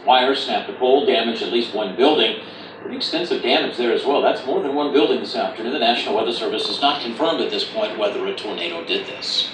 Wire snapped a pole, damaged at least one building. Pretty extensive damage there as well. That's more than one building this afternoon. The National Weather Service has not confirmed at this point whether a tornado did this.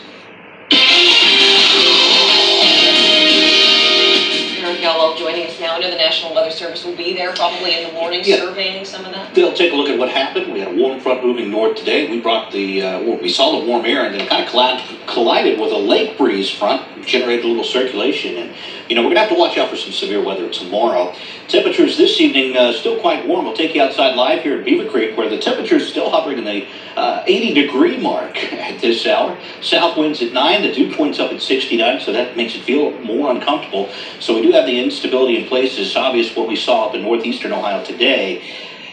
Elwell joining us now. I know the National Weather Service will be there probably in the morning surveying some of that. They'll take a look at what happened. We had a warm front moving north today. We brought we saw the warm air and then it kind of collided with a lake breeze front, generated a little circulation. And, we're going to have to watch out for some severe weather tomorrow. Temperatures this evening still quite warm. We'll take you outside live here at Beaver Creek where the temperature is still hovering in the 80-degree mark at this hour. South winds at 9, the dew point's up at 69, so that makes it feel more uncomfortable. So we do have the instability in places. It's obvious what we saw up in northeastern Ohio today.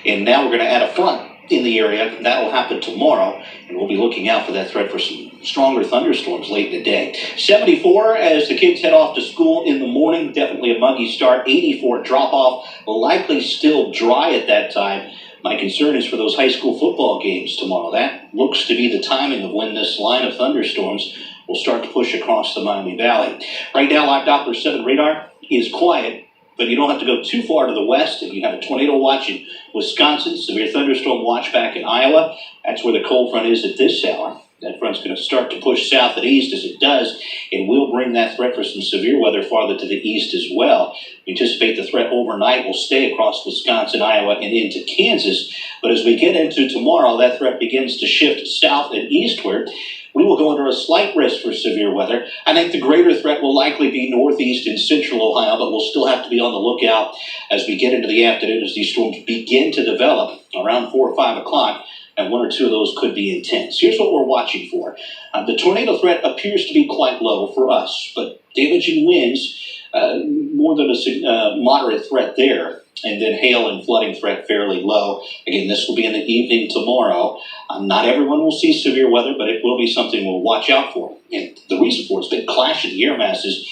And now we're going to add a front in the area. That will happen tomorrow, and we'll be looking out for that threat for some stronger thunderstorms late in the day. 74 as the kids head off to school in the morning. Definitely a muggy start. 84 drop off. Likely still dry at that time. My concern is for those high school football games tomorrow. That looks to be the timing of when this line of thunderstorms will start to push across the Miami Valley. Right now, live Doppler 7 radar is quiet, but you don't have to go too far to the west. If you have a tornado watch in Wisconsin, severe thunderstorm watch back in Iowa, that's where the cold front is at this hour. That front's going to start to push south and east. As it does, it will bring that threat for some severe weather farther to the east as well. We anticipate the threat overnight will stay across Wisconsin, Iowa, and into Kansas. But as we get into tomorrow, that threat begins to shift south and eastward. We will go under a slight risk for severe weather. I think the greater threat will likely be northeast and central Ohio, but we'll still have to be on the lookout as we get into the afternoon as these storms begin to develop around 4 or 5 o'clock. And one or two of those could be intense. Here's what we're watching for. The tornado threat appears to be quite low for us, but damaging winds, more than a moderate threat there. And then hail and flooding threat fairly low. Again, this will be in the evening tomorrow. Not everyone will see severe weather, but it will be something we'll watch out for. And the reason for it's been clash of the air masses.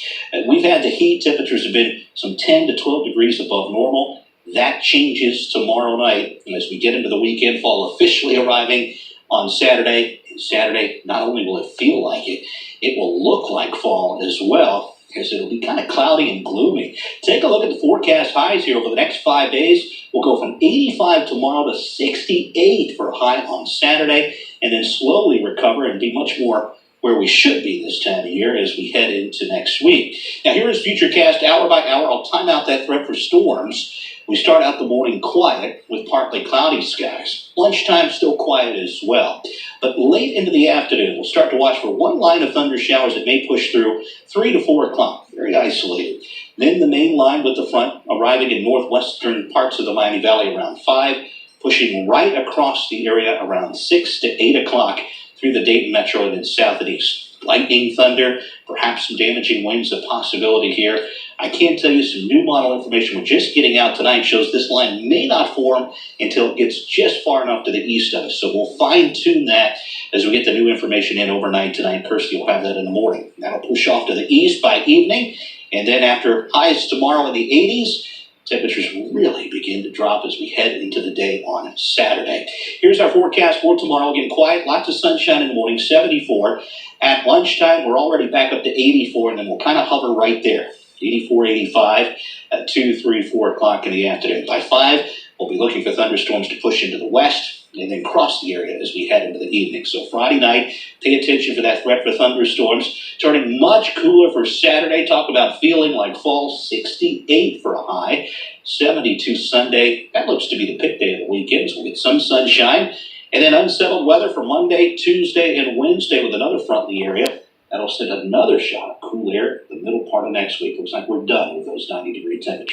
We've had the heat. Temperatures have been some 10 to 12 degrees above normal. That changes tomorrow night. And as we get into the weekend, fall officially arriving on Saturday. And Saturday, not only will it feel like it, it will look like fall as well, because it'll be kind of cloudy and gloomy. Take a look at the forecast highs here over the next 5 days. We'll go from 85 tomorrow to 68 for a high on Saturday, and then slowly recover and be much more where we should be this time of year as we head into next week. Now here is Futurecast hour by hour. I'll time out that threat for storms. We start out the morning quiet with partly cloudy skies. Lunchtime still quiet as well. But late into the afternoon, we'll start to watch for one line of thunder showers that may push through 3 to 4 o'clock. Very isolated. Then the main line with the front arriving in northwestern parts of the Miami Valley around 5, pushing right across the area around 6 to 8 o'clock through the Dayton metro and then south and east. Lightning, thunder, perhaps some damaging winds, a possibility here. I can tell you some new model information we're just getting out tonight shows this line may not form until it gets just far enough to the east of us. So we'll fine-tune that as we get the new information in overnight tonight. Kirsty will have that in the morning. That'll push off to the east by evening. And then after highs tomorrow in the 80s, temperatures really begin to drop as we head into the day on Saturday. Here's our forecast for tomorrow. Again, quiet, lots of sunshine in the morning, 74. At lunchtime, we're already back up to 84, and then we'll kind of hover right there. 84, 85 at 2, 3, 4 o'clock in the afternoon. By 5, we'll be looking for thunderstorms to push into the west and then cross the area as we head into the evening. So Friday night, pay attention for that threat for thunderstorms. Turning much cooler for Saturday. Talk about feeling like fall. 68 for a high. 72 Sunday. That looks to be the pick day of the weekend. So we'll get some sunshine. And then unsettled weather for Monday, Tuesday, and Wednesday with another front in the area. That'll send another shot of cool air the middle part of next week. Looks like we're done with those 90-degree temperatures.